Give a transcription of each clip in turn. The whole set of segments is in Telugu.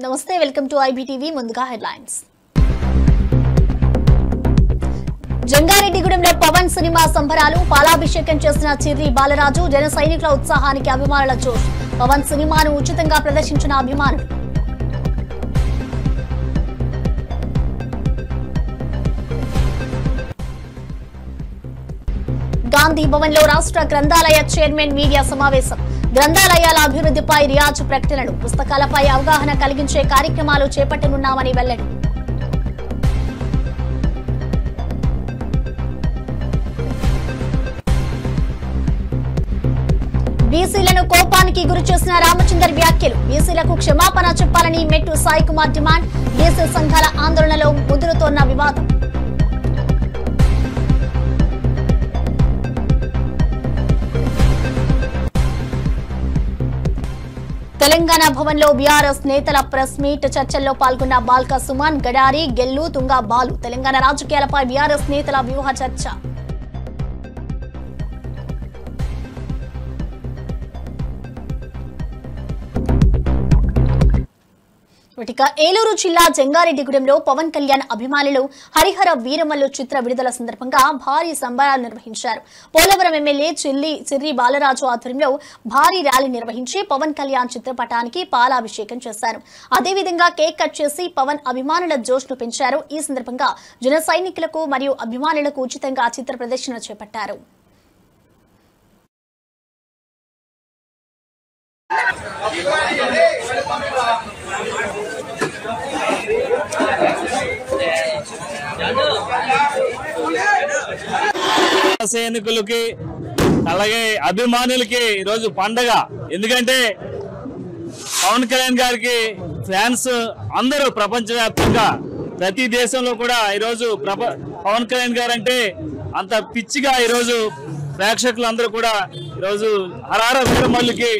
నమస్తే వెల్కమ్ టు ఐబీటీవీ ముందుగా హెడ్లైన్స్ జంగారెడ్డిగూడెంలో పవన్ సినిమా సంబరాలు పాలాభిషేకం చేసిన చిర్రి బాలరాజు జన సైనికుల ఉత్సాహానికి అభిమానుల జోష్ పవన్ సినిమాను ఉచితంగా ప్రదర్శించిన అభిమానులు గాంధీ భవన్ లో రాష్ట్ర గ్రంథాలయ చైర్మన్ మీడియా సమావేశం గ్రంథాలయాల అభివృద్ధిపై రియాజ్ ప్రకటనలు పుస్తకాలపై అవగాహన కలిగించే కార్యక్రమాలు చేపట్టనున్నామని వెల్లడి బీసీలను కోపానికి గురి చేసిన రామచందర్ వ్యాఖ్యలు బీసీలకు క్షమాపణ చెప్పాలని మెట్టు సాయి కుమార్ డిమాండ్ బీసీ సంఘాల ఆందోళనలో ముదురుతోన్న వివాదం తెలంగాణ భవన్ లో బీఆర్ఎస్ నేతల ప్రెస్ మీట్ చర్చల్లో పాల్గొన్న బాల్క సుమన్ గడారి గెల్లు తుంగా బాలు తెలంగాణ రాజకీయాలపై బీఆర్ఎస్ నేతల వ్యూహ చర్చ ఏలూరు జిల్లా జంగారెడ్డిగూడెంలో పవన్ కళ్యాణ్ అభిమానులు హరిహర వీరమల్లు చిత్ర విడుదల సందర్భంగా భారీ సంబరాలు నిర్వహించారు పోలవరం ఎమ్మెల్యే చిర్రి బాలరాజు ఆధ్వర్యంలో భారీ ర్యాలీ నిర్వహించి పవన్ కళ్యాణ్ చిత్రపటానికి పాలాభిషేకం చేశారు అదేవిధంగా కేక్ కట్ చేసి పవన్ అభిమానుల జోష్ను పెంచారు ఈ సందర్భంగా జన సైనికులకు మరియు అభిమానులకు ఉచితంగా చిత్ర ప్రదర్శన చేపట్టారు సైనికులకి అలాగే అభిమానులకి ఈరోజు పండగ ఎందుకంటే పవన్ కళ్యాణ్ గారికి ఫ్యాన్స్ అందరూ ప్రపంచవ్యాప్తంగా ప్రతి దేశంలో కూడా ఈరోజు పవన్ కళ్యాణ్ గారు అంటే అంత పిచ్చిగా ఈరోజు ప్రేక్షకులందరూ కూడా ఈరోజు హరహర వీరమల్లుకి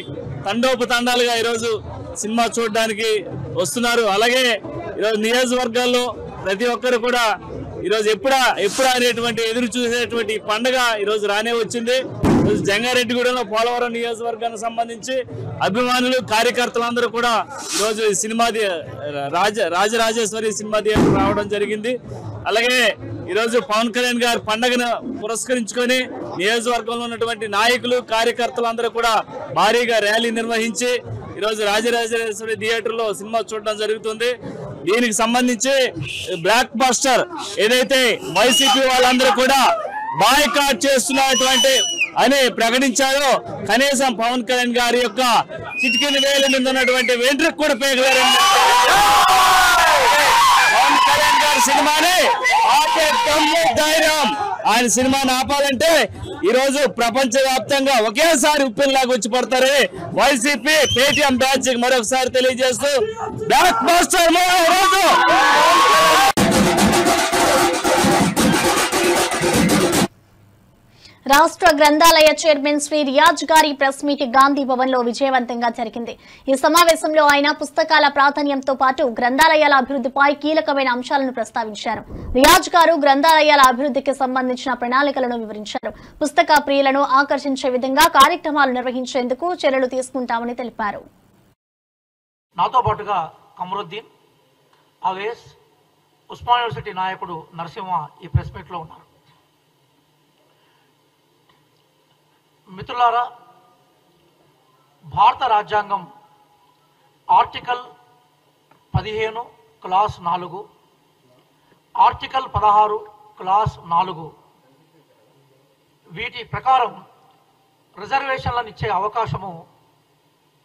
తండోపతండాలుగా ఈరోజు సినిమా చూడడానికి వస్తున్నారు అలాగే ఈరోజు నియోజకవర్గాల్లో ప్రతి ఒక్కరు కూడా ఈరోజు ఎప్పుడా అనేటువంటి ఎదురు చూసేటువంటి పండుగ ఈరోజు రానే వచ్చింది ఈరోజు జంగారెడ్డిగూడెంలో పోలవరం నియోజకవర్గానికి సంబంధించి అభిమానులు కార్యకర్తలందరూ కూడా ఈరోజు సినిమా రాజరాజేశ్వరి సినిమా థియేటర్ రావడం జరిగింది అలాగే ఈరోజు పవన్ కళ్యాణ్ గారి పండుగను పురస్కరించుకొని నియోజకవర్గంలో ఉన్నటువంటి నాయకులు కార్యకర్తలందరూ కూడా భారీగా ర్యాలీ నిర్వహించి ఈరోజు రాజరాజేశ్వరి థియేటర్లో సినిమా చూడడం జరుగుతుంది దీనికి సంబంధించి బ్లాక్ బస్టర్ ఏదైతే వైసీపీ వాళ్ళందరూ కూడా బాయ్కాట్ చేస్తున్నటువంటి అని ప్రకటించారో కనీసం పవన్ కళ్యాణ్ గారి యొక్క చిటికిన వేలు మీద ఉన్నటువంటి వెంట్రుకు కూడా పేగలేరు పవన్ కళ్యాణ్ గారి సినిమాని ఆపే దమ్ము ధైర్యం ఆయన సినిమాని ఆపాలంటే ఈ రోజు ప్రపంచ వ్యాప్తంగా ఒకేసారి ఉప్పినలాగా వచ్చి పడతారు వైసీపీ పేటీఎం బ్యాచ్ మరొకసారి తెలియజేస్తూ బ్లాక్ బస్టర్ రోజు రాష్ట్ర గ్రంథాలయ చైర్మన్ శ్రీ రియాజ్ గారి ప్రెస్ మీట్ గాంధీ భవన్ లో విజయవంతంగా జరిగింది ఈ సమావేశంలో ఆయన పుస్తకాల ప్రాధాన్యంతో పాటు గ్రంథాలయాల అభివృద్ధిపై కీలకమైన అంశాలను ప్రస్తావించారు రియాజ్ గారు గ్రంథాలయాల అభివృద్ధికి సంబంధించిన ప్రణాళికలను వివరించారు పుస్తక ప్రియులను ఆకర్షించే విధంగా కార్యక్రమాలు నిర్వహించేందుకు చర్యలు తీసుకుంటామని తెలిపారు నాతో పాటుగా కమరుద్దీన్ అవేస్ ఉస్మాన్ యూనివర్సిటీ నాయకుడు నరసింహ ఈ ప్రెస్ మీట్ లో ఉన్నారు మిత్రులారా భారత రాజ్యాంగం ఆర్టికల్ 15 క్లాస్ 4 ఆర్టికల్ 16 క్లాస్ 4 వీటి ప్రకారం రిజర్వేషన్లను ఇచ్చే అవకాశము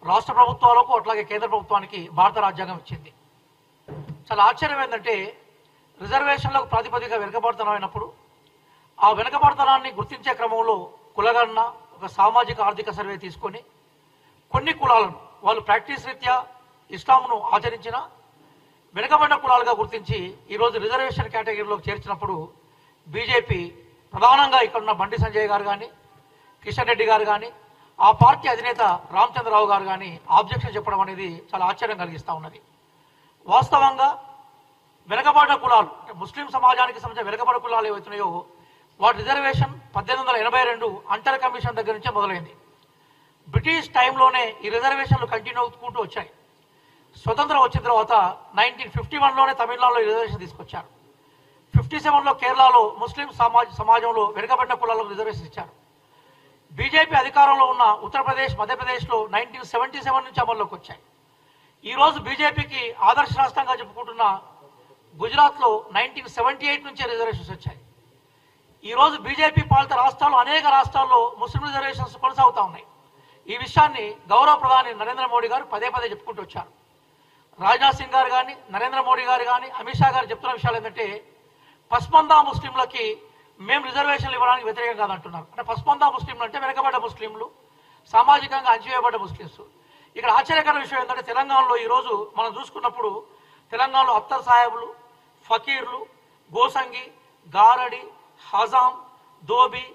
రాష్ట్ర ప్రభుత్వాలకు అట్లాగే కేంద్ర ప్రభుత్వానికి భారత రాజ్యాంగం ఇచ్చింది చాలా ఆశ్చర్యం ఏంటంటే రిజర్వేషన్లకు ప్రాతిపదికగా వెనుకబడతనమైనప్పుడు ఆ వెనుకబడతనాన్ని గుర్తించే క్రమంలో కులగణన ఒక సామాజిక ఆర్థిక సర్వే తీసుకొని కొన్ని కులాలను వాళ్ళు ప్రాక్టీస్ రీత్యా ఇస్లాంను ఆచరించిన వెనుకబడిన కులాలుగా గుర్తించి ఈరోజు రిజర్వేషన్ కేటగిరీలోకి చేర్చినప్పుడు బీజేపీ ప్రధానంగా ఇక్కడున్న బండి సంజయ్ గారు కానీ కిషన్ రెడ్డి గారు కానీ ఆ పార్టీ అధినేత రామచంద్రరావు గారు కానీ ఆబ్జెక్షన్ చెప్పడం అనేది చాలా ఆశ్చర్యం కలిగిస్తూ ఉన్నది వాస్తవంగా వెనుకబడిన కులాలు ముస్లిం సమాజానికి సంబంధించిన వెనుకబడిన కులాలు ఏవైతున్నాయో వాటి రిజర్వేషన్ 1882 అంటర్ కమిషన్ దగ్గర నుంచే మొదలైంది బ్రిటిష్ టైంలోనే ఈ రిజర్వేషన్లు కంటిన్యూ అవుకుంటూ వచ్చాయి స్వతంత్రం వచ్చిన తర్వాత 1951లోనే తమిళనాడులో రిజర్వేషన్ తీసుకొచ్చారు. 57లో కేరళలో ముస్లిం సమాజంలో వెనుకబడిన కులాలకు రిజర్వేషన్ ఇచ్చారు. బీజేపీ అధికారంలో ఉన్న ఉత్తరప్రదేశ్, మధ్యప్రదేశ్లో 1977 నుంచి అమల్లోకి వచ్చాయి. ఈరోజు బీజేపీకి ఆదర్శ రాష్ట్రంగా చెప్పుకుంటున్న గుజరాత్లో 1978 నుంచే రిజర్వేషన్స్ వచ్చాయి. ఈరోజు బీజేపీ పాలిత రాష్ట్రాలు అనేక రాష్ట్రాల్లో ముస్లిం రిజర్వేషన్స్ కొనసాగుతూ ఉన్నాయి. ఈ విషయాన్ని గౌరవ ప్రధాని నరేంద్ర మోడీ గారు పదే పదే చెప్పుకుంటూ వచ్చారు. రాజ్నాథ్ సింగ్ గారు కానీ, నరేంద్ర మోడీ గారు కానీ, అమిత్ షా గారు చెప్తున్న విషయాలు ఏంటంటే పస్మందా ముస్లింలకి మేము రిజర్వేషన్లు ఇవ్వడానికి వ్యతిరేకం కాదంటున్నారు. అంటే పస్మందా ముస్లింలు అంటే వెనుకబడ్డ ముస్లింలు, సామాజికంగా అణచివేయబడ్డ ముస్లింస్. ఇక్కడ ఆశ్చర్యకర విషయం ఏంటంటే తెలంగాణలో ఈరోజు మనం చూసుకున్నప్పుడు తెలంగాణలో అత్తర్ సాహెబులు, ఫకీర్లు, గోసంగి, గారడి, హజాం, దోబి,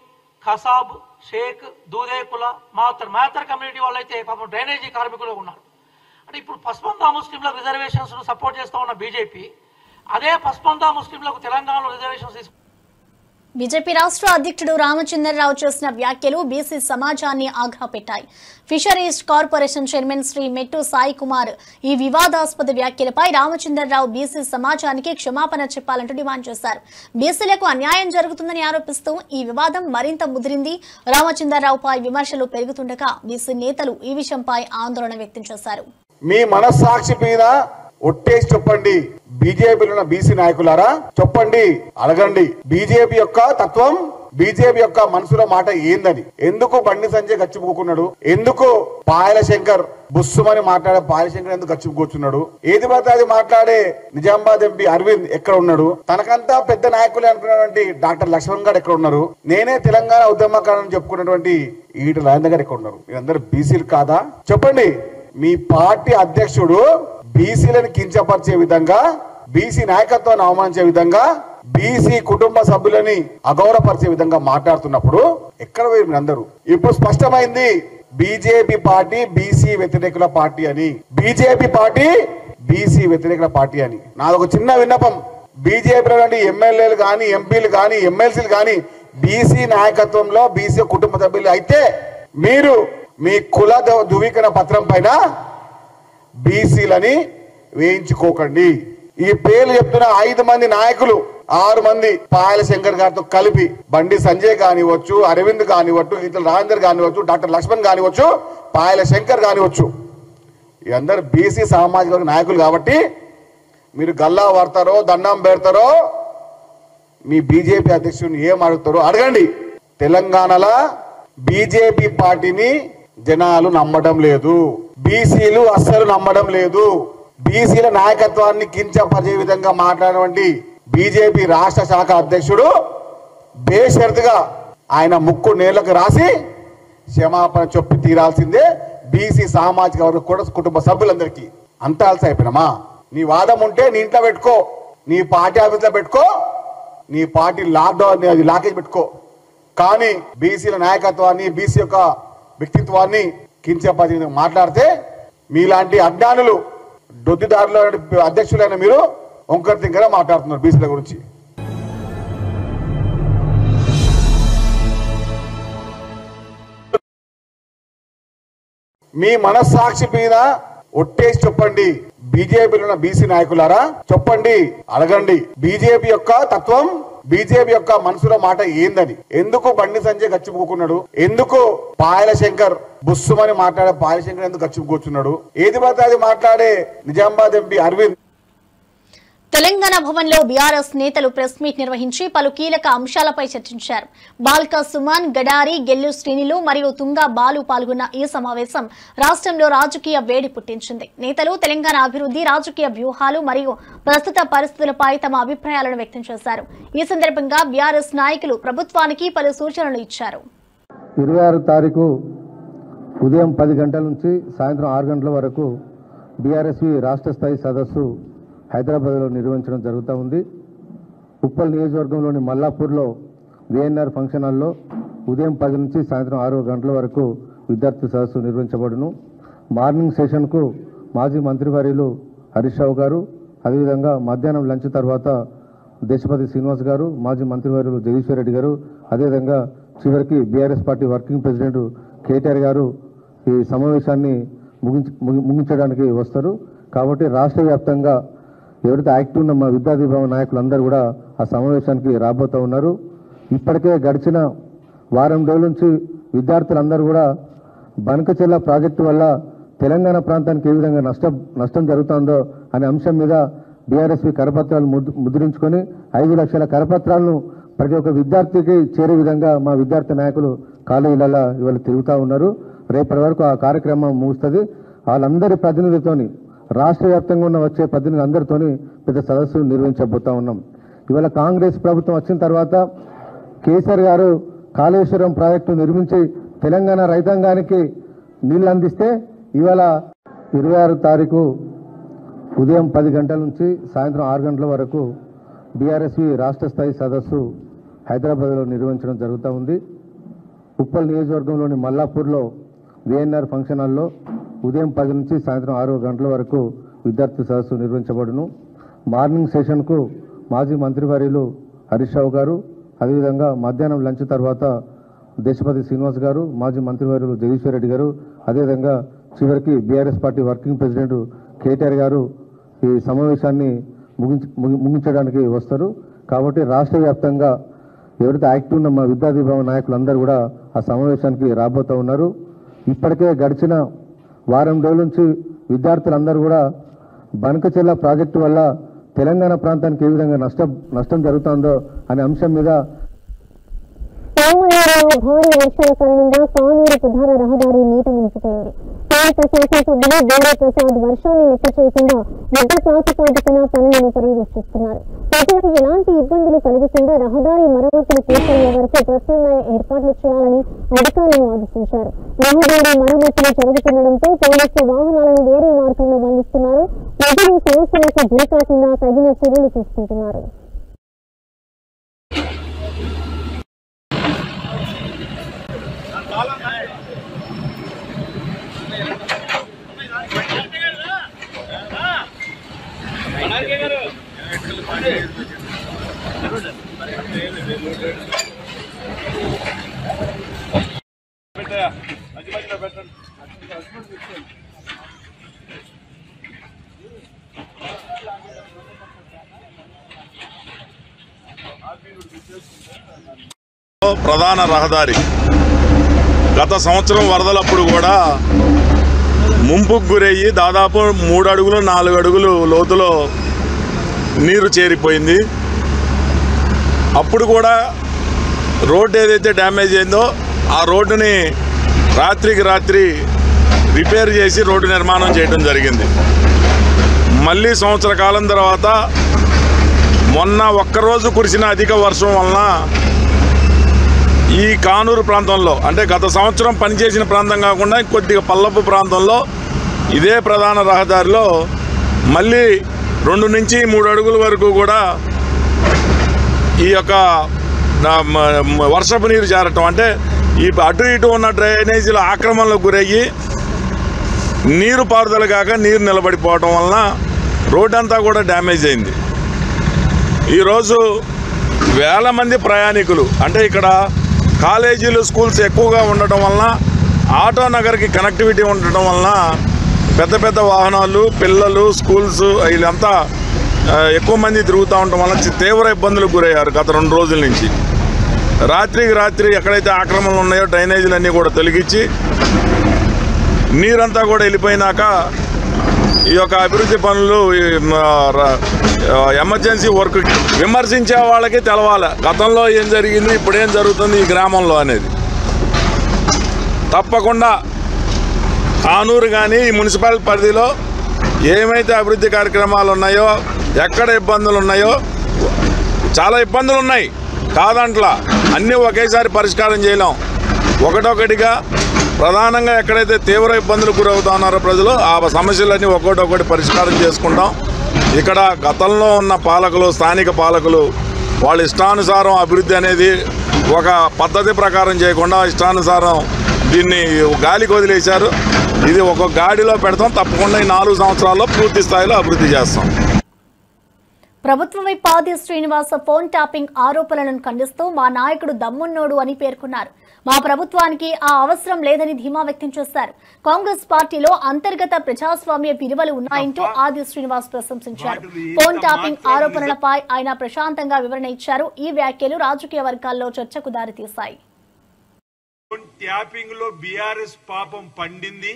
ఖసాబ్, షేక్, దూదేకుల, మాతర్ కమ్యూనిటీ వాళ్ళైతే పాపం డ్రైనేజీ కార్మికులు ఉన్నారు. అంటే ఇప్పుడు పస్మందా ముస్లింల రిజర్వేషన్స్ సపోర్ట్ చేస్తూ ఉన్న బీజేపీ అదే పస్మందా ముస్లింలకు తెలంగాణలో రిజర్వేషన్స్ బీజేపీ రాష్ట్ర అధ్యక్షుడు రామచంద్రరావు చేసిన వ్యాఖ్యలు బీసీ సమాజాన్ని ఆగ్రహపెట్టాయి. ఫిషరీస్ కార్పొరేషన్ చైర్మన్ శ్రీ మెట్టు సాయి కుమార్ ఈ వివాదాస్పద వ్యాఖ్యలపై రామచంద్రరావు బీసీ సమాజానికి క్షమాపణ చెప్పాలంటూ డిమాండ్ చేశారు. బీసీలకు అన్యాయం జరుగుతుందని ఆరోపిస్తూ ఈ వివాదం మరింత ముదిరింది. రామచంద్రరావుపై విమర్శలు పెరుగుతుండగా బీసీ నేతలు ఈ విషయంపై ఆందోళన వ్యక్తం చేశారు. మీ మనస్సాక్షి మీద ఒట్టేసి చెప్పండి, బీజేపీలో ఉన్న బీసీ నాయకులారా చెప్పండి, అడగండి. బీజేపీ యొక్క తత్వం, బీజేపీ యొక్క మనసులో మాట ఏందని. ఎందుకు బండి సంజయ్ గచ్చిపుకున్నాడు? ఎందుకు పాయల శంకర్ బుస్సుమని మాట్లాడే పాయల శంకర్ ఎందుకు గచ్చిపుకూర్చున్నాడు? ఏది పడితే అది మాట్లాడే నిజామాబాద్ ఎంపీ అరవింద్ ఎక్కడ ఉన్నాడు? తనకంతా పెద్ద నాయకులే అనుకున్నటువంటి డాక్టర్ లక్ష్మణ్ గారు ఎక్కడ ఉన్నారు? నేనే తెలంగాణ ఉద్యమకారుని చెప్పుకున్నటువంటి ఈటల రాజేందర్ గారు ఎక్కడ ఉన్నారు? మీరందరూ బీసీలు కాదా? చెప్పండి. మీ పార్టీ అధ్యక్షుడు బీసీలను కించపరిచే విధంగా, బీసీ నాయకత్వాన్ని అవమానించే విధంగా, బీసీ కుటుంబ సభ్యులని అగౌరవపరిచే విధంగా మాట్లాడుతున్నప్పుడు ఎక్కడ పోయి మీరందరూ? ఇప్పుడు స్పష్టమైంది బీజేపీ పార్టీ బీసీ వ్యతిరేకుల పార్టీ అని. బీజేపీ పార్టీ బీసీ వ్యతిరేకుల పార్టీ అని. నాదొక చిన్న విన్నపం, బీజేపీలో ఎమ్మెల్యేలు కానీ, ఎంపీలు కానీ, ఎమ్మెల్సీలు కానీ బీసీ నాయకత్వంలో బీసీ కుటుంబ సభ్యులు అయితే మీరు మీ కుల ధృవీకరణ పత్రం పైన బీసీలని వేయించుకోకండి. ఈ పేర్లు చెప్తున్న 5 మంది నాయకులు, 6 మంది పాయల శంకర్ గారితో కలిపి బండి సంజయ్ కానివచ్చు, అరవింద్ కానివచ్చు, ఈటల రాజేందర్ కానివచ్చు, డాక్టర్ లక్ష్మణ్ కానివచ్చు, పాయల శంకర్ కానివచ్చు, ఈ అందరు బీసీ సామాజిక వర్గ నాయకులు. కాబట్టి మీరు గల్లా వాడతారో, దండం పెడతారో, మీ బీజేపీ అధ్యక్షుడిని ఏం అడుగుతారో అడగండి. తెలంగాణలో బీజేపీ పార్టీని జనాలు నమ్మడం లేదు, బీసీలు అస్సలు నమ్మడం లేదు. బీసీల నాయకత్వాన్ని కించపరిచే విధంగా మాట్లాడినటువంటి బీజేపీ రాష్ట్ర శాఖ అధ్యక్షుడు బేషరతుగా ఆయన ముక్కు నేలకు రాసి క్షమాపణ చెప్పి తీరాల్సిందే బీసీ సామాజిక వర్గ కుటుంబ సభ్యులందరికీ. అంత అలసి అయిపోయినామా? నీ వాదం ఉంటే నీ ఇంట్లో పెట్టుకో, నీ పార్టీ ఆఫీస్లో పెట్టుకో, నీ పార్టీ లాక్డౌన్ అది లాకేజ్ పెట్టుకో. కానీ బీసీల నాయకత్వాన్ని, బీసీ యొక్క వ్యక్తిత్వాన్ని కించపరిచి మాట్లాడితే మీలాంటి అజ్ఞానులు, దొద్దిదారుల అధ్యక్షులైన మీరు వంకర తింకర మాట్లాడుతున్నారు బీసీల గురించి. మీ మనస్సాక్షి మీద ఒట్టేసి చెప్పండి, బీజేపీలో ఉన్న బీసీ నాయకులారా చెప్పండి, అడగండి. బీజేపీ యొక్క తత్వం, బీజేపీ యొక్క మనసులో మాట ఏందని. ఎందుకు బండి సంజయ్ గచ్చిపుకున్నాడు? ఎందుకు పాయల శంకర్ బుస్సుమని మాట్లాడే పాయల శంకర్ ఎందుకు గచ్చిపుకూర్చున్నాడు? ఏది పడితే అది మాట్లాడే నిజామాబాద్ ఎంపీ అరవింద్. తెలంగాణ భవన్లో బీఆర్ఎస్ నేతలు ప్రెస్ మీట్ నిర్వహించి పలు కీలక అంశాలపై చర్చించారు. బాల్క సుమన్, గడారి, గెల్లు శ్రీనిలు మరియు తుంగా బాలు పాల్గొన్న ఈ సమావేశం రాష్ట్రంలో రాజకీయ వేడి పుట్టించింది. నేతలు తెలంగాణ అభివృద్ధి, రాజకీయ వ్యూహాలు మరియు ప్రస్తుత పరిస్థితులపై తమ అభిప్రాయాలను వ్యక్తం చేశారు. ఈ సందర్భంగా బీఆర్ఎస్ నాయకులు ప్రభుత్వానికి పలు సూచనలు ఇచ్చారు. 26 తారీఖు ఉదయం 10 గంటల నుంచి సాయంత్రం 6 గంటల వరకు బీఆర్ఎస్వి రాష్ట్ర స్థాయి సదస్సు హైదరాబాద్లో నిర్వహించడం జరుగుతూ ఉంది. ఉప్పల్ నియోజకవర్గంలోని మల్లాపూర్లో విఎన్ఆర్ ఫంక్షన్ హాల్లో ఉదయం 10 నుంచి సాయంత్రం 6 గంటల వరకు విద్యార్థి సదస్సు నిర్వహించబడును. మార్నింగ్ సెషన్కు మాజీ మంత్రివర్యులు హరీష్ రావు గారు, అదేవిధంగా మధ్యాహ్నం లంచ్ తర్వాత దేశపతి శ్రీనివాస్ గారు, మాజీ మంత్రివర్యులు జగదీశ్వర్ రెడ్డి గారు, అదేవిధంగా చివరికి BRS party working president KTR గారు ఈ సమావేశాన్ని ముగించడానికి వస్తారు. కాబట్టి రాష్ట్ర వ్యాప్తంగా ఎవరైతే యాక్టివ్ ఉన్న మా విద్యార్థి విభాగం నాయకులందరూ కూడా ఆ సమావేశానికి రాబోతూ ఉన్నారు. ఇప్పటికే గడిచిన వారం రోజుల నుంచి విద్యార్థులందరూ కూడా బనకచెర్ల ప్రాజెక్టు వల్ల తెలంగాణ ప్రాంతానికి ఏ విధంగా నష్టం జరుగుతుందో అనే అంశం మీద బీఆర్ఎస్పీ కరపత్రాలు ముద్రించుకొని 5 లక్షల కరపత్రాలను ప్రతి ఒక్క విద్యార్థికి చేరే విధంగా మా విద్యార్థి నాయకులు కాలేజీలలో ఇవాళ తిరుగుతూ ఉన్నారు. రేపటి వరకు ఆ కార్యక్రమం ముగుస్తుంది. వాళ్ళందరి ప్రతినిధులతోని రాష్ట్ర వ్యాప్తంగా ఉన్న వచ్చే ప్రతినిధులందరితోని పెద్ద సదస్సు నిర్వహించబోతా ఉన్నాం. ఇవాళ కాంగ్రెస్ ప్రభుత్వం వచ్చిన తర్వాత కేసీఆర్ గారు కాళేశ్వరం ప్రాజెక్టు నిర్మించి తెలంగాణ రైతాంగానికి నీళ్లు అందిస్తే ఇవాళ 26 తారీఖు ఉదయం 10 గంటల నుంచి సాయంత్రం 6 గంటల వరకు బీఆర్ఎస్వి రాష్ట్ర స్థాయి సదస్సు హైదరాబాద్లో నిర్వహించడం జరుగుతూ ఉంది. ఉప్పల్ నియోజకవర్గంలోని మల్లాపూర్లో విఎన్ఆర్ ఫంక్షన్ హాల్లో ఉదయం 10 నుంచి సాయంత్రం 6 గంటల వరకు విద్యార్థి సదస్సు నిర్వహించబడును. మార్నింగ్ సెషన్కు మాజీ మంత్రివర్యులు హరీష్ రావు గారు, అదేవిధంగా మధ్యాహ్నం లంచ్ తర్వాత దేశపతి శ్రీనివాస్ గారు, మాజీ మంత్రివర్యులు జగదీశ్వర్ రెడ్డి గారు, అదేవిధంగా చివరికి BRS party working president KTR గారు ఈ సమావేశాన్ని ముగించడానికి వస్తారు. కాబట్టి రాష్ట్ర వ్యాప్తంగా ఎవరైతే యాక్టివ్ ఉన్న మా విద్యార్థి విభాగం నాయకులందరూ కూడా ఆ సమావేశానికి రాబోతూ ఉన్నారు. ఇప్పటికే గడిచిన వారం రోజుల నుంచి విద్యార్థులందరూ కూడా బనకచెర్ల ప్రాజెక్టు వల్ల తెలంగాణ ప్రాంతానికి ఏ విధంగా నష్టం జరుగుతుందో అనే అంశం మీద భారీ వర్షాల కారణంగా కానూరు ప్రధాన రహదారి నీట మునిగిపోయింది. స్థానిక శాసనసభ్యులు గౌరవ ప్రసాద్ వర్షాన్ని లెక్క చేయకుండా యుద్ధ ప్రాతిపదికన పనులను పర్యవేక్షిస్తున్నారు. ప్రజలకు ఎలాంటి ఇబ్బందులు కలగకుండా రహదారి మరమ్మతులు పూర్తయ్యే వరకు ప్రత్యామ్నాయ ఏర్పాట్లు చేయాలని అధికారులను ఆదేశించారు. రహదారి మరమ్మతులు జరుగుతుండటంతో పోలీసులు వాహనాలను వేరే మార్గంలో మళ్లిస్తున్నారు. ప్రజలు సమస్యలకు గురి కాకుండా తగిన చర్యలు తీసుకుంటున్నారు. ప్రధాన రహదారి గత సంవత్సరం వరదలప్పుడు కూడా ముంపుకు గురయ్యి దాదాపు 3 అడుగులు 4 అడుగులు లోతులో నీరు చేరిపోయింది. అప్పుడు కూడా రోడ్డు ఏదైతే డ్యామేజ్ అయిందో ఆ రోడ్డుని రాత్రికి రాత్రి రిపేర్ చేసి రోడ్డు నిర్మాణం చేయడం జరిగింది. మళ్ళీ సంవత్సర కాలం తర్వాత మొన్న ఒక్కరోజు కురిసిన అధిక వర్షం వలన ఈ కానూరు ప్రాంతంలో, అంటే గత సంవత్సరం పనిచేసిన ప్రాంతం కాకుండా కొద్దిగా పల్లపు ప్రాంతంలో ఇదే ప్రధాన రహదారిలో మళ్ళీ 2 నుంచి 3 అడుగుల వరకు కూడా ఈ యొక్క వర్షపు నీరు చేరటం, అంటే ఈ అటు ఇటు ఉన్న డ్రైనేజీల ఆక్రమణలకు గురయ్యి నీరు పారుదల కాక నీరు నిలబడిపోవటం వలన రోడ్డు అంతా కూడా డ్యామేజ్ అయింది. ఈరోజు వేల మంది ప్రయాణికులు, అంటే ఇక్కడ కాలేజీలు స్కూల్స్ ఎక్కువగా ఉండటం వలన ఆటో నగర్కి కనెక్టివిటీ ఉండటం వలన పెద్ద పెద్ద వాహనాలు, పిల్లలు, స్కూల్స్ వీళ్ళంతా ఎక్కువ మంది తిరుగుతూ ఉండటం వలన తీవ్ర ఇబ్బందులకు గురయ్యారు. గత 2 రోజుల నుంచి రాత్రికి రాత్రి ఎక్కడైతే ఆక్రమణలు ఉన్నాయో డ్రైనేజీలన్నీ కూడా తొలగించి నీరంతా కూడా వెళ్ళిపోయినాక ఈ యొక్క అభివృద్ధి పనులు ఎమర్జెన్సీ వర్క్ విమర్శించే వాళ్ళకి తెలవాలి గతంలో ఏం జరిగింది, ఇప్పుడు ఏం జరుగుతుంది ఈ గ్రామంలో అనేది. తప్పకుండా కానూరు కానీ ఈ మున్సిపల్ పరిధిలో ఏమైతే అభివృద్ధి కార్యక్రమాలు ఉన్నాయో, ఎక్కడ ఇబ్బందులు ఉన్నాయో, చాలా ఇబ్బందులు ఉన్నాయి కాదంట్లా, అన్నీ ఒకేసారి పరిష్కారం చేయలేం. ఒకటొకటిగా ప్రధానంగా ఎక్కడైతే తీవ్ర ఇబ్బందులకు గురవుతున్నారో ప్రజలు, ఆ సమస్యలన్నీ ఒక్కొక్కటి పరిష్కారం చేసుకుంటాం. ఇక్కడ గతంలో ఉన్న పాలకులు, స్థానిక పాలకులు వాళ్ళ ఇష్టానుసారం అభివృద్ధి అనేది ఒక పద్ధతి ప్రకారం చేయకుండా ఇష్టానుసారం దీన్ని గాలికి వదిలేశారు. ఇది ఒక గాడిలో పెడతాం. తప్పకుండా ఈ 4 సంవత్సరాల్లో పూర్తి స్థాయిలో అభివృద్ధి చేస్తాం. ప్రభుత్వంపై పాది శ్రీనివాస ఫోన్ ట్యాపింగ్ ఆరోపణలను ఖండిస్తూ మా నాయకుడు దమ్మున్నోడు అని పేర్కొన్నారు. మా ప్రభుత్వానికి ఆ అవసరం లేదని ధీమా వ్యక్తం చేశారు. కాంగ్రెస్ పార్టీలో అంతర్గత ప్రజాస్వామ్య విలువలు ఉన్నాయంటూ ఆది శ్రీనివాస్ ప్రశంసించారు. ఫోన్ ట్యాపింగ్ ఆరోపణలపై ఆయన ప్రశాంతంగా వివరణ ఇచ్చారు. ఈ వ్యాఖ్యలు రాజకీయ వర్గాల్లో చర్చకు దారితీశాయి. ట్యాపింగ్ లో బీఆర్ఎస్ పాపం పండింది,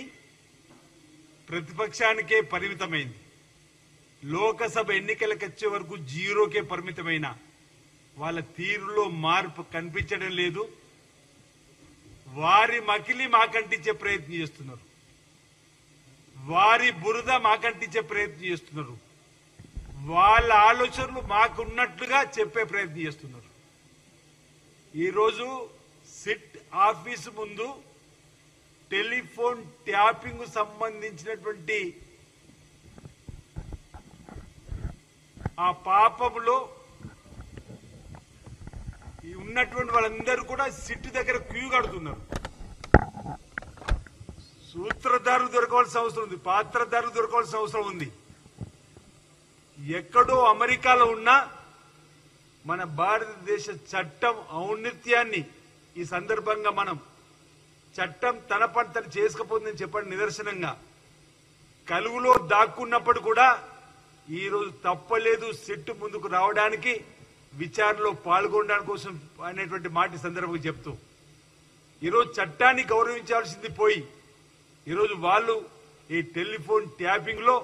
ప్రతిపక్షానికే పరిమితమైంది. లోకసభ ఎన్నికలకు వచ్చే వరకు జీరోకే పరిమితమైన వాళ్ళ తీరులో మార్పు కనిపించడం లేదు. వారి మకిలి మాకంటించే ప్రయత్నం చేస్తున్నారు, వారి బురద మాకంటించే ప్రయత్నం చేస్తున్నారు, వాళ్ళ ఆలోచనలు మాకున్నట్లుగా చెప్పే ప్రయత్నం చేస్తున్నారు. ఈరోజు సిట్ ఆఫీసు ముందు టెలిఫోన్ ట్యాపింగ్ సంబంధించినటువంటి ఆ పాపంలో ఉన్నటువంటి వాళ్ళందరూ కూడా సిట్ దగ్గర క్యూ కడుతున్నారు. సూత్రధారులు దొరకవలసిన అవసరం ఉంది, పాత్రధారులు దొరకవలసిన అవసరం ఉంది. ఎక్కడో అమెరికాలో ఉన్న మన భారతదేశ చట్టం ఔన్నత్యాన్ని ఈ సందర్భంగా మనం చట్టం తన పని తను చేసుకపోతుందని చెప్పండి నిదర్శనంగా కలుగులో దాక్కున్నప్పుడు కూడా ఈరోజు తప్పలేదు సిట్టు ముందుకు రావడానికి, విచారణలో పాల్గొనడానికి కోసం అనేటువంటి మాట సందర్భంగా చెప్తూ ఈరోజు చట్టాన్ని గౌరవించాల్సింది పోయి ఈరోజు వాళ్ళు ఈ టెలిఫోన్ ట్యాపింగ్ లో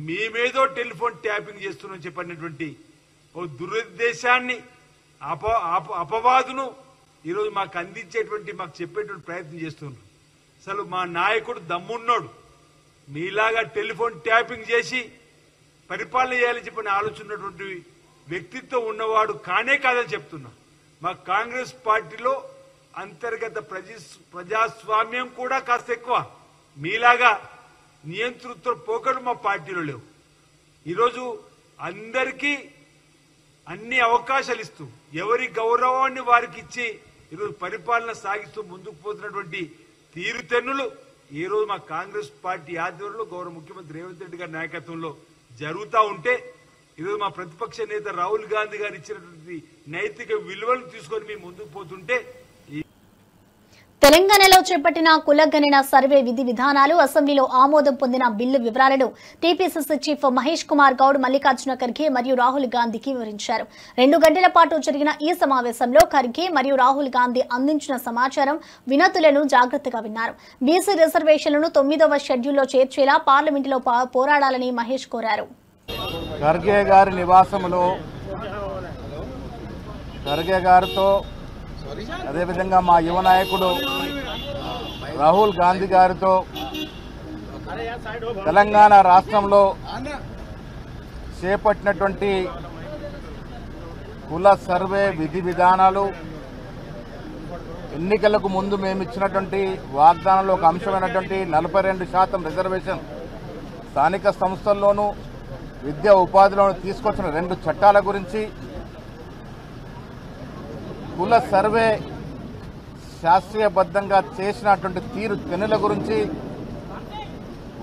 మేమేదో టెలిఫోన్ ట్యాపింగ్ చేస్తున్నాం చెప్పినటువంటి ఓ దురుద్దేశాన్ని అపవాదును ఈరోజు మాకు అందించేటువంటి మాకు చెప్పేటువంటి ప్రయత్నం చేస్తున్నారు. అసలు మా నాయకుడు దమ్మున్నాడు, మీలాగా టెలిఫోన్ ట్యాపింగ్ చేసి పరిపాలన చేయాలని చెప్పిన ఆలోచన ఉన్నటువంటి వ్యక్తిత్వం ఉన్నవాడు కానే కాదని చెప్తున్నా. మా కాంగ్రెస్ పార్టీలో అంతర్గత ప్రజాస్వామ్యం కూడా కాస్త ఎక్కువ, మీలాగా నియంతృత్వ పోకడు మా పార్టీలో లేవు. ఈరోజు అందరికీ అన్ని అవకాశాలు ఇస్తూ ఎవరి గౌరవాన్ని వారికి ఇచ్చి ఈరోజు పరిపాలన సాగిస్తూ ముందుకు పోతున్నటువంటి తీరుతెన్నులు ఈరోజు మా కాంగ్రెస్ పార్టీ ఆధ్వర్యంలో గౌరవ ముఖ్యమంత్రి రేవంత్ రెడ్డి గారి నాయకత్వంలో జరుగుతూ ఉంటే ఈరోజు మా ప్రతిపక్ష నేత రాహుల్ గాంధీ గారు ఇచ్చినటువంటి నైతిక విలువలు తీసుకొని మేము ముందుకు పోతుంటే తెలంగాణలో చేపట్టిన కులగణన సర్వే విధి విధానాలు, అసెంబ్లీలో ఆమోదం పొందిన బిల్లు వివరాలను టీపీసీసీ చీఫ్ మహేష్ కుమార్ గౌడ్ మల్లికార్జున ఖర్గే మరియు రాహుల్ గాంధీకి వివరించారు. 2 గంటల పాటు జరిగిన ఈ సమావేశంలో ఖర్గే మరియు రాహుల్ గాంధీ అందించిన సమాచారం, వినతులను జాగ్రత్తగా విన్నారు. బీసీ రిజర్వేషన్లను 9వ షెడ్యూల్లో చేర్చేలా పార్లమెంటులో పోరాడాలని మహేష్ కోరారు. ఖర్గే గారి నివాసంలో ఖర్గే గారితో అదేవిధంగా మా యువ నాయకుడు రాహుల్ గాంధీ గారితో తెలంగాణ రాష్ట్రంలో చేపట్టినటువంటి కుల సర్వే విధి విధానాలు, ఎన్నికలకు ముందు మేము ఇచ్చినటువంటి వాగ్దానంలో ఒక అంశమైనటువంటి 42% రిజర్వేషన్ స్థానిక సంస్థల్లోనూ విద్యా ఉపాధిలోనూ తీసుకొచ్చిన 2 చట్టాల గురించి, కుల సర్వే శాస్త్రీయబద్ధంగా చేసినటువంటి తీరు తెన్నుల గురించి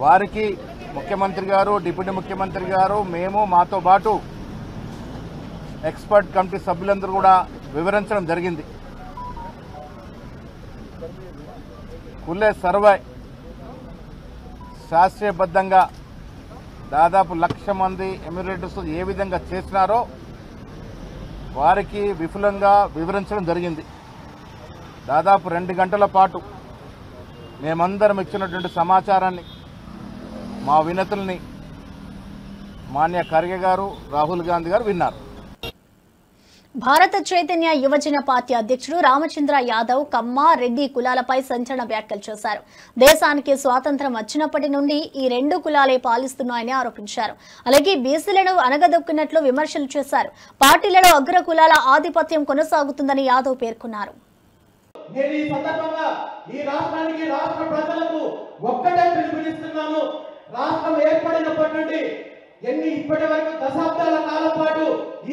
వారికి ముఖ్యమంత్రి గారు, డిప్యూటీ ముఖ్యమంత్రి గారు, మేము మాతో పాటు ఎక్స్పర్ట్ కమిటీ సభ్యులందరూ కూడా వివరించడం జరిగింది. కుల సర్వే శాస్త్రీయబద్ధంగా దాదాపు 1,00,000 మంది ఎమ్యూరేటర్స్ ఏ విధంగా చేసినారో వారికి విపులంగా వివరించడం జరిగింది. దాదాపు 2 గంటల పాటు మేమందరం ఇచ్చినటువంటి సమాచారాన్ని, మా వినతుల్ని మాన్య ఖర్గే గారు, రాహుల్ గాంధీ గారు విన్నారు. భారత చైతన్య యువజన పార్టీ అధ్యక్షుడు రామచంద్ర యాదవ్ కమ్మ, రెడ్డి కులాలపై సంచలన వ్యాఖ్యలు చేశారు. దేశానికి స్వాతంత్ర్యం వచ్చినప్పటి నుండి ఈ 2 కులాలే పాలిస్తున్నాయని ఆరోపించారు. అలాగే బీసీలను అనగదొక్కినట్లు విమర్శలు చేశారు. పార్టీలలో అగ్ర కులాల ఆధిపత్యం కొనసాగుతుందని యాదవ్ పేర్కొన్నారు. నేను ఈ సందర్భంగా ఈ రాష్ట్రానికి, రాష్ట్ర ప్రజలకు ఒక్కటే పిలుపునిస్తున్నాను. రాష్ట్రం ఏర్పడినప్పటి నుండి ఇప్పటి వరకు దశాబ్దాల కాలం పాటు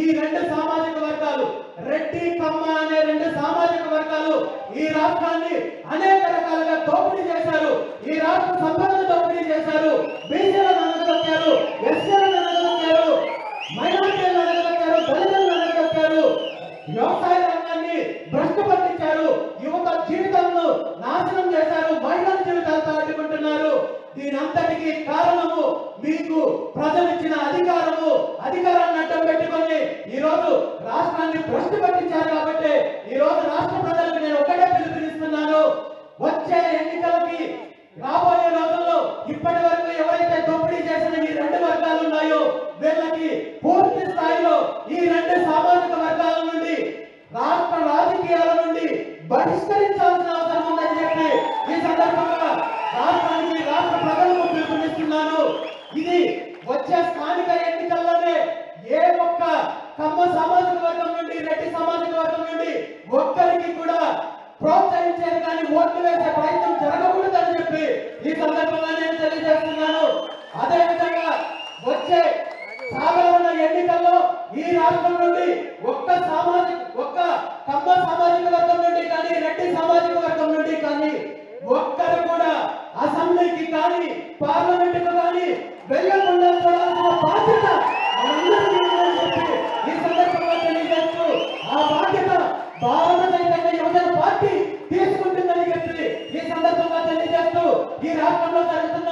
ఈ 2 సామాజిక వర్గాలు, రెడ్డి కమ్మ అనే 2 సామాజిక వర్గాలు ఈ రాష్ట్రాన్ని అనేక రకాలుగా దోపిడీ చేశారు. ఈ రాష్ట్ర సంపదను దోపిడీ చేశారు. బీసీలను అనగదొక్కారు, ఎస్సీలను అనగదొక్కారు, మైనారిటీలను అనగదొక్కారు, దళితులను అనగదొక్కారు, వ్యవసాయ రంగాన్ని భ్రష్టు పట్టించారు, యువత దీని అంతటికి కారణము మీకు ప్రజలు ఇచ్చిన అధికారాన్ని అడ్డం పెట్టుకొని ఈ రోజు రాష్ట్రాన్ని భ్రష్టు పట్టించారు. కాబట్టి ఈ రోజు రాష్ట్ర ప్రజలకు నేను ఒకటే పిలుపునిస్తున్నాను, వచ్చే ఎన్నికలకి రాబోయే రోజుల్లో ఇప్పటి వరకు ఎవరైతే దోపిడీ చేసిన ఈ రెండు వర్గాలు ఉన్నాయో వీళ్ళకి పూర్తి స్థాయిలో ఈ రెండు సామాజిక వర్గాల నుండి రాష్ట్ర రాజకీయాల నుండి బహిష్కరించాల్సిన అవసరం ఉందని చెప్పి ఈ సందర్భంగా రాష్ట్రానికి రాష్ట్ర ప్రజలకు పిలుపునిస్తున్నాను. ఇది వచ్చే స్థానిక ఎన్నికల్లోనే ఏ ఒక్క కమ్మ సామాజిక వర్గం నుండి రెడ్డి సామాజిక వర్గం నుండి ఒక్కరికి కూడా ప్రోత్సహించేది కానీ ఓట్లు వేసే ప్రయత్నం జరగకూడదని చెప్పి ఈ సందర్భంగా నేను తెలియజేస్తున్నాను. అదేవిధంగా వచ్చే సాధారణ ఎన్నికల్లో ఈ రాష్ట్రం నుండి ఒక్క కమ్మ సామాజిక వర్గం నుండి కానీ రెడ్డి సామాజిక వర్గం నుండి కానీ ఒక్కరు కూడా అసెంబ్లీకి కానీ పార్లమెంటుకు కానీ వెళ్ళకుండా చూడాల్సిన బాధ్యత మనందరికీ ఉందని చెప్పి ఈ సందర్భంగా తెలియజేస్తూ ఆ బాధ్యత భారత చైతన్య యువజన పార్టీ తీసుకుంటుందని చెప్పి ఈ సందర్భంగా తెలియజేస్తూ ఈ రాష్ట్రంలో జరుగుతున్న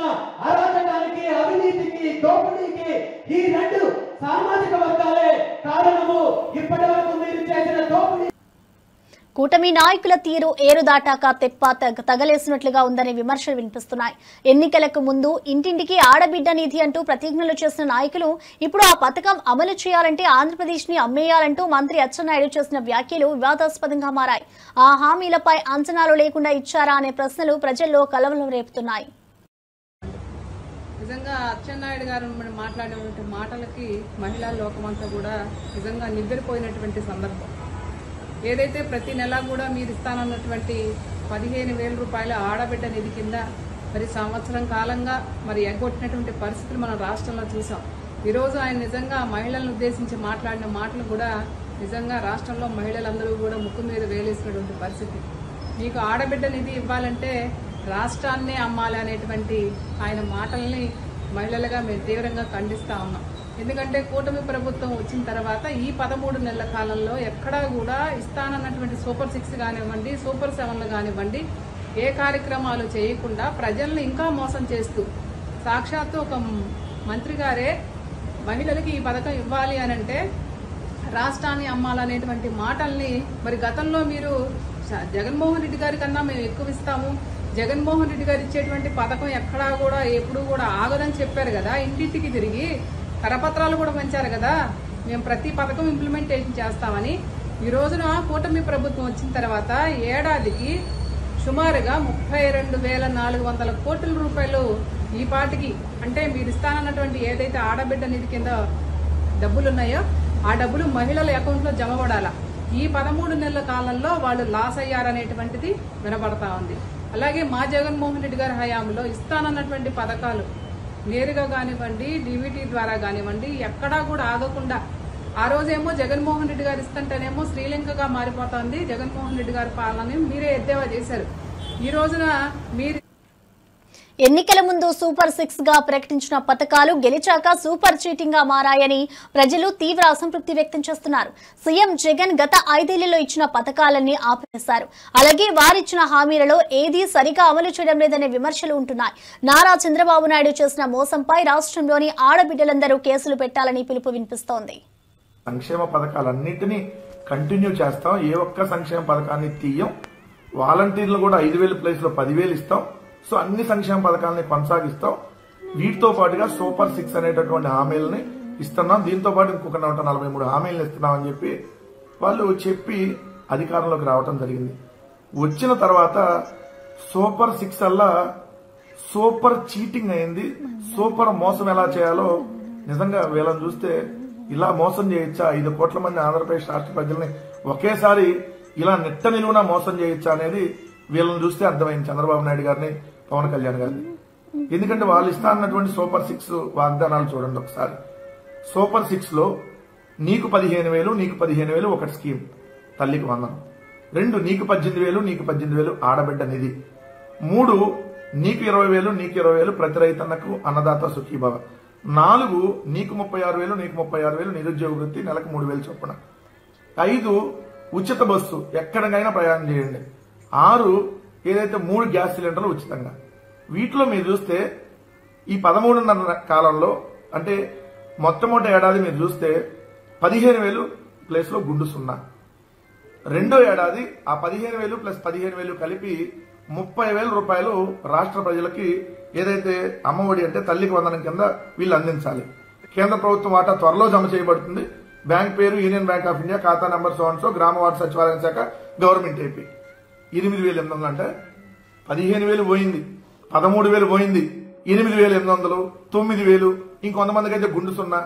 అరాచకానికి, అవినీతికి, దోపిడీకి ఈ రెండు సామాజిక వర్గాలే కారణము. ఇప్పటి వరకు మీరు చేసిన దోపిడీ కూటమి నాయకుల తీరు ఏరు దాటాక తెప్ప తగలేసినట్లుగా ఉందనే విమర్శలు వినిపిస్తున్నాయి. ఎన్నికలకు ముందు ఇంటింటికి ఆడబిడ్డ నిధి అంటూ ప్రతిజ్ఞలు చేసిన నాయకులు ఇప్పుడు ఆ పథకం అమలు చేయాలంటే ఆంధ్రప్రదేశ్ ని అమ్మేయాలంటూ మంత్రి అచ్చెన్నాయుడు చేసిన వ్యాఖ్యలు వివాదాస్పదంగా మారాయి. ఆ హామీలపై అంచనాలు లేకుండా ఇచ్చారా అనే ప్రశ్నలు ప్రజల్లో కలవరం రేపుతున్నాయి. నిజంగా అచ్చెన్నాయుడు గారు మాట్లాడినటువంటి మాటలకి మహిళా లోకమంతా కూడా నిజంగా నిద్రపోయినటువంటి సందర్భం. ఏదైతే ప్రతి నెల కూడా మీరు ఇస్తానన్నటువంటి 15,000 రూపాయల ఆడబిడ్డ నిధి కింద మరి సంవత్సరం కాలంగా మరి ఎగ్గొట్టినటువంటి పరిస్థితులు మనం రాష్ట్రంలో చూసాం. ఈరోజు ఆయన నిజంగా మహిళలను ఉద్దేశించి మాట్లాడిన మాటలు కూడా నిజంగా రాష్ట్రంలో మహిళలందరూ కూడా ముక్కు మీద వేలేసినటువంటి పరిస్థితి. మీకు ఆడబిడ్డ నిధి ఇవ్వాలంటే రాష్ట్రాన్నే అమ్మాలి అనేటువంటి ఆయన మాటల్ని మహిళలుగా మేము తీవ్రంగా ఖండిస్తా ఉన్నాం. ఎందుకంటే కూటమి ప్రభుత్వం వచ్చిన తర్వాత ఈ 13 నెలల కాలంలో ఎక్కడా కూడా ఇస్తానన్నటువంటి సూపర్ 6 కానివ్వండి, సూపర్ 7లు కానివ్వండి, ఏ కార్యక్రమాలు చేయకుండా ప్రజల్ని ఇంకా మోసం చేస్తూ సాక్షాత్తు ఒక మంత్రి గారే మహిళలకి ఈ పథకం ఇవ్వాలి అనంటే రాష్ట్రాన్ని అమ్మాలనేటువంటి మాటల్ని మరి గతంలో మీరు జగన్మోహన్ రెడ్డి గారి కన్నా మేము ఎక్కువ ఇస్తాము, జగన్మోహన్ రెడ్డి గారు ఇచ్చేటువంటి పథకం ఎక్కడా కూడా ఎప్పుడు కూడా ఆగదని చెప్పారు కదా. ఇంటింటికి తిరిగి కరపత్రాలు కూడా పంచారు కదా, మేము ప్రతి పథకం ఇంప్లిమెంటేషన్ చేస్తామని. ఈ రోజున కూటమి ప్రభుత్వం వచ్చిన తర్వాత ఏడాదికి సుమారుగా 32,400 కోట్ల రూపాయలు ఈ పాటికి అంటే మీరు ఇస్తానన్నటువంటి ఏదైతే ఆడబిడ్డ నిధి కింద డబ్బులున్నాయో ఆ డబ్బులు మహిళల అకౌంట్లో జమ పడాలా. ఈ 13 నెలల కాలంలో వాళ్ళు లాస్ అయ్యారనేటువంటిది వినబడతా ఉంది. అలాగే మా జగన్మోహన్ రెడ్డి గారి హయాంలో ఇస్తానన్నటువంటి పథకాలు నేరుగా కానివ్వండి, డీబీటీ ద్వారా కానివ్వండి, ఎక్కడా కూడా ఆగకుండా ఆ రోజేమో జగన్మోహన్ రెడ్డి గారు ఇస్తుంటేనేమో శ్రీలంకగా మారిపోతుంది జగన్మోహన్ రెడ్డి గారి పాలనని మీరే ఎద్దేవా చేశారు. ఈ రోజున మీరు ఎన్నికల ముందు సూపర్ 6 గా ప్రకటించిన పథకాలు గెలిచాక సూపర్ చీటింగ్ గా మారాయని ప్రజలు తీవ్ర అసంతృప్తి వ్యక్తం చేస్తున్నారు. సీఎం జగన్ గత 5 ఏళ్లలో ఇచ్చిన పథకాలన్నీ ఆపేశారు. అలాగే వారిచ్చిన హామీలలో ఏదీ సరిగా అమలు చేయడం లేదనే విమర్శలు ఉంటున్నాయి. నారా చంద్రబాబు నాయుడు చేసిన మోసంపై రాష్ట్రంలోని ఆడబిడ్డలందరూ కేసులు పెట్టాలని పిలుపు వినిపిస్తోంది. సంక్షేమ పథకాలన్నింటినీ కంటిన్యూ చేస్తాం, ఏ ఒక్క సంక్షేమ పథకాన్ని తీయం, వాలంటీర్లు కూడా 5,000 ప్లేస్ లో 10,000 ఇస్తాం. సో అన్ని సంక్షేమ పథకాలని కొనసాగిస్తాం. వీటితో పాటుగా సూపర్ 6 అనేటటువంటి హామీలని ఇస్తున్నాం. దీంతో పాటు ఇంకొక 143 హామీలను ఇస్తున్నామని చెప్పి వాళ్ళు చెప్పి అధికారంలోకి రావడం జరిగింది. వచ్చిన తర్వాత సూపర్ 6 వల్ల సూపర్ చీటింగ్ అయింది. సూపర్ మోసం ఎలా చేయాలో నిజంగా వీళ్ళని చూస్తే ఇలా మోసం చేయొచ్చా, 5 కోట్ల మంది ఆంధ్రప్రదేశ్ రాష్ట్ర ప్రజల్ని ఒకేసారి ఇలా నిట్ట నిలువున మోసం చేయొచ్చా అనేది వీళ్ళని చూస్తే అర్థమైంది చంద్రబాబు నాయుడు గారిని, పవన్ కళ్యాణ్ గారిని. ఎందుకంటే వాళ్ళు ఇస్తానన్నటువంటి సూపర్ 6 వాగ్దానాలు చూడండి ఒకసారి. సూపర్ 6 లో నీకు 15,000, నీకు 15,000 ఒకటి స్కీమ్ తల్లికి వందనం. 2 నీకు 18,000, నీకు 18,000 ఆడబిడ్డ నిధి. 3 నీకు 20,000, నీకు 20,000 ప్రతి రైతన్నకు అన్నదాత సుఖీభవ. 4 నీకు 36,000, నీకు 36,000 నిరుద్యోగ వృత్తి నెలకు 3,000 చొప్పున. 5 ఉచిత బస్సు ఎక్కడికైనా ప్రయాణం చేయండి. 6 ఏదైతే 3 గ్యాస్ సిలిండర్లు ఉచితంగా. వీటిలో మీరు చూస్తే ఈ 13.5 కాలంలో అంటే మొట్టమొదటి ఏడాది మీరు చూస్తే 15,000 ప్లేస్ లో గుండు సున్నా. రెండో ఏడాది ఆ 15,000 ప్లస్ 15,000 కలిపి 30,000 రూపాయలు రాష్ట్ర ప్రజలకి ఏదైతే అమ్మఒడి అంటే తల్లికి వందనం కింద వీళ్ళు అందించాలి. కేంద్ర ప్రభుత్వం వాటా త్వరలో జమ చేయబడుతుంది. బ్యాంక్ పేరు యూనియన్ బ్యాంక్ ఆఫ్ ఇండియా, ఖాతా నంబర్ సో గ్రామ వార్డు సచివాలయం శాఖ, గవర్నమెంట్ ఏపీ. 8,800 అంటే 15,000 పోయింది, 13,000 పోయింది, 8,800, 9,000, ఇంకొంతమందికి అయితే గుండు సున్నా.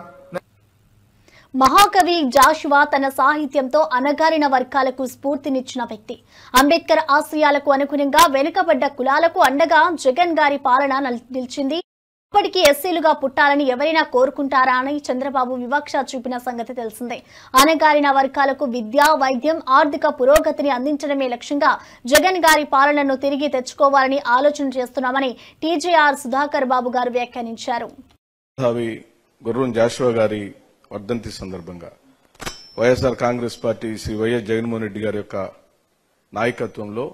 మహాకవి జాషువా తన సాహిత్యంతో అణగారిన వర్గాలకు స్ఫూర్తినిచ్చిన వ్యక్తి. అంబేద్కర్ ఆశయాలకు అనుగుణంగా వెనుకబడ్డ కులాలకు అండగా జగన్ గారి పాలన నిలిచింది. ఇప్పటికీ ఎస్సీలుగా పుట్టాలని ఎవరైనా కోరుకుంటారా అని చంద్రబాబు వివక్ష చూపిన సంగతి తెలిసిందే. అణగారిన వర్గాలకు విద్య, వైద్యం, ఆర్థిక పురోగతిని అందించడమే లక్ష్యంగా జగన్ గారి పాలనను తిరిగి తెచ్చుకోవాలని ఆలోచన చేస్తున్నామని టీజేఆర్ సుధాకర్ బాబు గారు వ్యాఖ్యానించారు. గుర్రం జాషువా గారి వర్ధంతి సందర్భంగా వైఎస్ఆర్ కాంగ్రెస్ పార్టీ శ్రీ వైఎస్ జగన్మోహన్ రెడ్డి గారి యొక్క నాయకత్వంలో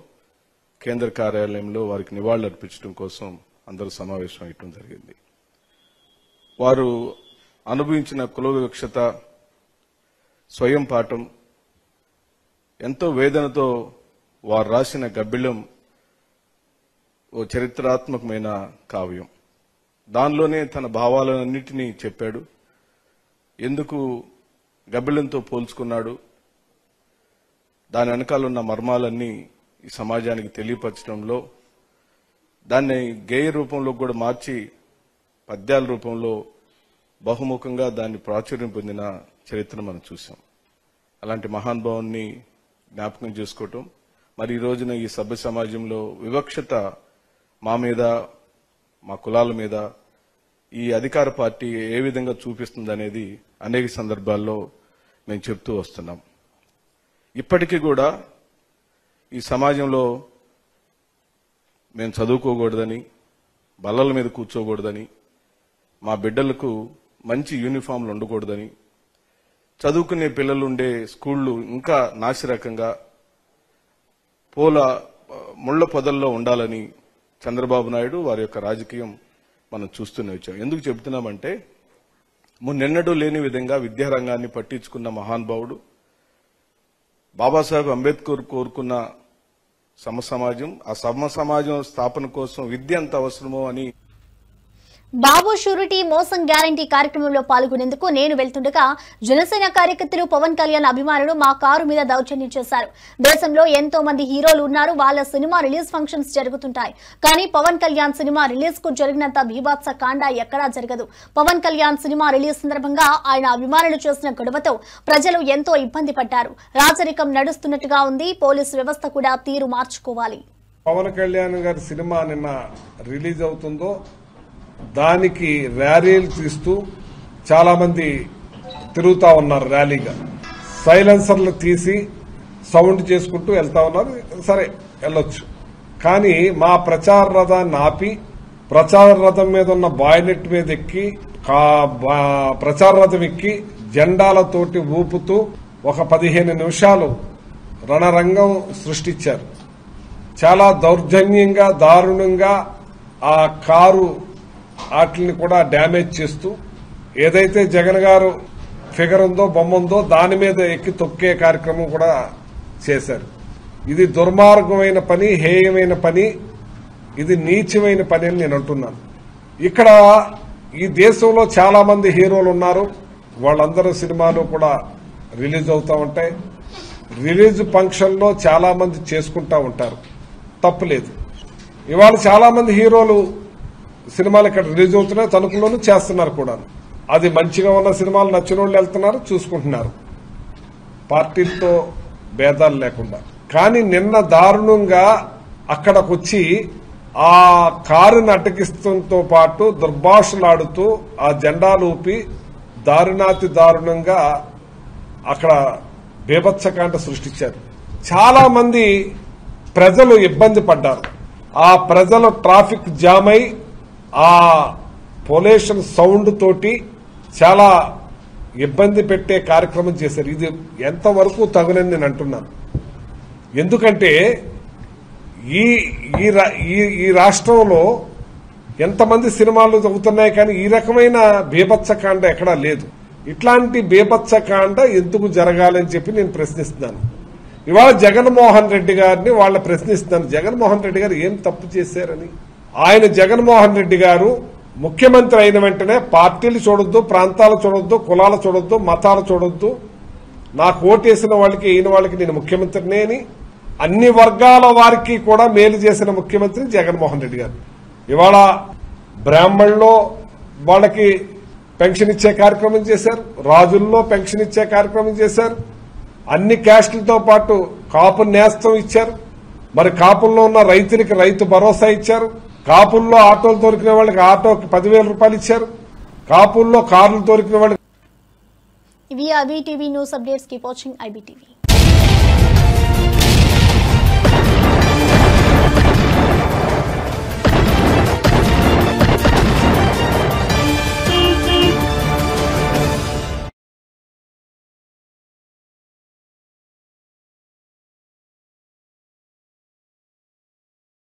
కేంద్ర కార్యాలయంలో వారికి నివాళులర్పించడం కోసం అందరూ సమావేశం అయ్యడం జరిగింది. వారు అనుభవించిన కుల వివక్షత, స్వయం పాఠం, ఎంతో వేదనతో వారు రాసిన గబ్బిలం ఓ చరిత్రాత్మకమైన కావ్యం. దానిలోనే తన భావాలన్నింటినీ చెప్పాడు. ఎందుకు గబ్బిలంతో పోల్చుకున్నాడు, దాని వెనకాల ఉన్న మర్మాలన్నీ ఈ సమాజానికి తెలియపరచడంలో, దాన్ని గేయ రూపంలో కూడా మార్చి పద్యాల రూపంలో బహుముఖంగా దాన్ని ప్రాచుర్యం పొందిన చరిత్ర మనం చూసాం. అలాంటి మహానుభావుని జ్ఞాపకం చేసుకోవటం, మరి ఈ రోజున ఈ సభ్య సమాజంలో వివక్షత మా మీద, మా కులాల మీద ఈ అధికార పార్టీ ఏ విధంగా చూపిస్తుందనేది అనేక సందర్భాల్లో మేము చెప్తూ వస్తున్నాం. ఇప్పటికీ కూడా ఈ సమాజంలో మేము చదువుకోకూడదని, బల్లల మీద కూర్చోకూడదని, మా బిడ్డలకు మంచి యూనిఫామ్లు ఉండకూడదని, చదువుకునే పిల్లలు ఉండే స్కూళ్లు ఇంకా నాసిరకంగా ముళ్ల పొదల్లో ఉండాలని చంద్రబాబు నాయుడు వారి యొక్క రాజకీయం మనం చూస్తూనే వచ్చాం. ఎందుకు చెబుతున్నామంటే, మున్నెన్నడూ లేని విధంగా విద్యారంగాన్ని పట్టించుకున్న మహానుభావుడు, బాబాసాహెబ్ అంబేద్కర్ కోరుకున్న సమసమాజం, ఆ సమసమాజం స్థాపన కోసం విద్య ఎంత అవసరమో అని బాబు షూరిటీ మోసం గ్యారంటీ కార్యక్రమంలో పాల్గొనేందుకు నేను వెళ్తుండగా జనసేన కార్యకర్తలు పవన్ కళ్యాణ్ అభిమానులు మా కారు మీద దౌర్జన్యం చేశారు. దేశంలో ఎంతో మంది హీరోలు ఉన్నారు, వాళ్ళ సినిమా రిలీజ్ ఫంక్షన్స్ జరుగుతుంటాయి. కానీ పవన్ కళ్యాణ్ సినిమా రిలీజ్ కు జరిగినంత బీభత్స కాండ ఎక్కడా జరగదు. పవన్ కళ్యాణ్ సినిమా రిలీజ్ సందర్భంగా ఆయన అభిమానులు చేసిన గొడవతో ప్రజలు ఎంతో ఇబ్బంది పడ్డారు. రాజరికం నడుస్తున్నట్టుగా ఉంది. పోలీసు వ్యవస్థ కూడా తీరు మార్చుకోవాలి. పవన్ కళ్యాణ్ గారి సినిమా నిన్న రిలీజ్ అవుతుందో దానికి ర్యాలీలు తీస్తూ చాలా మంది తిరుగుతా ఉన్నారు. ర్యాలీగా సైలెన్సర్లు తీసి సౌండ్ చేసుకుంటూ వెళ్తా ఉన్నారు. సరే, వెళ్ళొచ్చు. కానీ మా ప్రచార రథాన్ని ఆపి ప్రచార రథం మీద ఉన్న బాయ్నెట్ మీద ఎక్కి ప్రచార రథం ఎక్కి జెండాలతోటి ఊపుతూ ఒక 15 నిమిషాలు రణరంగం సృష్టించారు. చాలా దౌర్జన్యంగా, దారుణంగా ఆ కారు వాటిని కూడా డ్యామేజ్ చేస్తూ, ఏదైతే జగన్ గారు ఫిగర్ ఉందో, బొమ్మ ఉందో, దాని మీద ఎక్కి తొక్కే కార్యక్రమం కూడా చేశారు. ఇది దుర్మార్గమైన పని, హేయమైన పని, ఇది నీచమైన పని అని నేను అంటున్నాను. ఇక్కడ ఈ దేశంలో చాలా మంది హీరోలు ఉన్నారు. వాళ్ళందరూ సినిమాలు కూడా రిలీజ్ అవుతా ఉంటాయి. రిలీజ్ ఫంక్షన్లో చాలా మంది చేసుకుంటా ఉంటారు, తప్పులేదు. ఇవాళ చాలా మంది హీరోలు సినిమాలు ఇక్కడ రిలీజ్ అవుతున్నాయి, తణుకులోనూ చేస్తున్నారు కూడా. అది మంచిగా ఉన్న సినిమాలు నచ్చిన వాళ్ళు వెళ్తున్నారు, చూసుకుంటున్నారు, పార్టీలతో భేదాలు లేకుండా. కానీ నిన్న దారుణంగా అక్కడకొచ్చి ఆ కారుని అటకిస్తుంతో పాటు దుర్భాషలాడుతూ ఆ జెండాలు ఊపి దారుణాతి దారుణంగా అక్కడ బీభత్సకాండ సృష్టించారు. చాలా మంది ప్రజలు ఇబ్బంది పడ్డారు. ఆ ప్రజలు ట్రాఫిక్ జామ్ అయి ఆ పొల్యూషన్ సౌండ్ తోటి చాలా ఇబ్బంది పెట్టే కార్యక్రమం చేశారు. ఇది ఎంతవరకు తగునని నేను అంటున్నాను. ఎందుకంటే ఈ రాష్ట్రంలో ఎంతమంది సినిమాలు అవుతున్నాయి కానీ ఈ రకమైన బీభత్సకాండ ఎక్కడా లేదు. ఇట్లాంటి బీభత్సకాండ ఎందుకు జరగాలని చెప్పి నేను ప్రశ్నిస్తున్నాను. ఇవాళ జగన్మోహన్ రెడ్డి గారిని వాళ్ళ ప్రశ్నిస్తున్నాను. జగన్మోహన్ రెడ్డి గారు ఏం తప్పు చేశారని? ఆయన జగన్మోహన్ రెడ్డి గారు ముఖ్యమంత్రి అయిన వెంటనే పార్టీలు చూడొద్దు, ప్రాంతాలు చూడొద్దు, కులాలు చూడొద్దు, మతాలు చూడొద్దు, నాకు ఓటేసిన వాళ్ళకి అయిన వాళ్ళకి నేను ముఖ్యమంత్రినే అని అన్ని వర్గాల వారికి కూడా మేలు చేసిన ముఖ్యమంత్రి జగన్మోహన్ రెడ్డి గారు. ఇవాళ బ్రాహ్మణుల్లో వాళ్ళకి పెన్షన్ ఇచ్చే కార్యక్రమం చేశారు, రాజుల్లో పెన్షన్ ఇచ్చే కార్యక్రమం చేశారు, అన్ని క్యాస్టులతో పాటు కాపు నేస్తం ఇచ్చారు, మరి కాపుల్లో ఉన్న రైతులకి రైతు భరోసా ఇచ్చారు, కాపుల్లో ఆటోలు దొరికిన వాళ్ళకి ఆటోకి 10,000 రూపాయలు ఇచ్చారు, కాపుల్లో కార్లు దొరికిన వాళ్ళకి. ఇవి IBTV news updates. Keep watching IBTV.